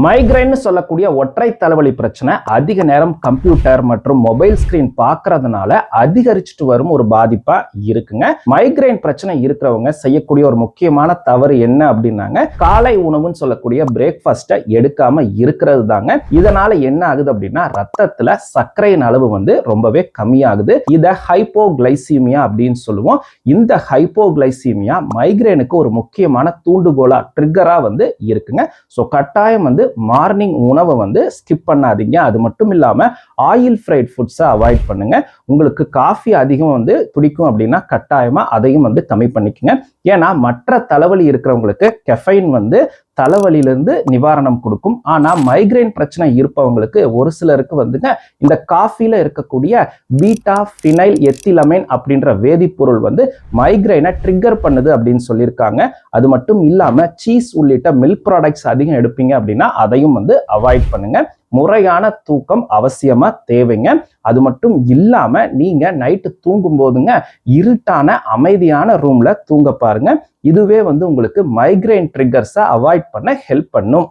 Migraine சொல்லக்கூடிய ஒற்றை தலைவலி பிரச்சனை அதிக நேரம் கம்ப்யூட்டர் மற்றும் மொபைல் ஸ்கிரீன் பார்க்கறதுனால அதிகரிச்சுட்டு வரும் ஒரு பாதிப்பா இருக்குங்க. மைக்ரைன் பிரச்சனை இருக்கிறவங்க செய்யக்கூடிய ஒரு முக்கியமான தவறு என்ன அப்படின்னாங்க, காலை உணவுன்னு சொல்லக்கூடிய பிரேக்ஃபாஸ்ட்டை எடுக்காம இருக்கிறது தாங்க. இதனால என்ன ஆகுது அப்படின்னா, ரத்தத்துல சர்க்கரையின் அளவு ரொம்பவே கம்மியாகுது. இதை ஹைப்போகிளைசீமியா அப்படின்னு சொல்லுவோம். இந்த ஹைப்போகிளைசீமியா மைக்ரைனுக்கு ஒரு முக்கியமான தூண்டுகோலா ட்ரிகரா இருக்குங்க. ஸோ கட்டாயம் மார்னிங் உணவை ஸ்கிப் பண்ணாதீங்க. அது மட்டும் இல்லாம ஆயில் ஃப்ரைட் ஃபுட்ஸை அவாய்ட் பண்ணுங்க. உங்களுக்கு காஃபி அதிகம் பிடிக்கும் அப்படின்னா கட்டாயமா அதையும் கம்மி பண்ணிக்கங்க. ஏன்னா மற்ற தலைவலி இருக்கிறவங்களுக்கு கெஃபைன் தலைவலியிலிருந்து நிவாரணம் கொடுக்கும். ஆனா மைக்ரைன் பிரச்சனை இருப்பவங்களுக்கு ஒரு சிலருக்கு இந்த காஃபில இருக்கக்கூடிய பீட்டா ஃபினைல் எத்திலமைன் அப்படின்ற வேதிப்பொருள் மைக்ரைனை ட்ரிகர் பண்ணுது அப்படின்னு சொல்லியிருக்காங்க. அது மட்டும் இல்லாம சீஸ் உள்ளிட்ட மில்க் ப்ராடக்ட்ஸ் அதிகம் எடுப்பீங்க அப்படின்னா அதையும் அவாய்ட் பண்ணுங்க. முறையான தூக்கம் அவசியமா தேவைங்க. அது மட்டும் இல்லாம நீங்க நைட்டு தூங்கும் போதுங்க இருட்டான அமைதியான ரூம்ல தூங்க பாருங்க. இதுவே உங்களுக்கு மைக்ரைன் ட்ரிகர்ஸை அவாய்ட் பண்ண ஹெல்ப் பண்ணும்.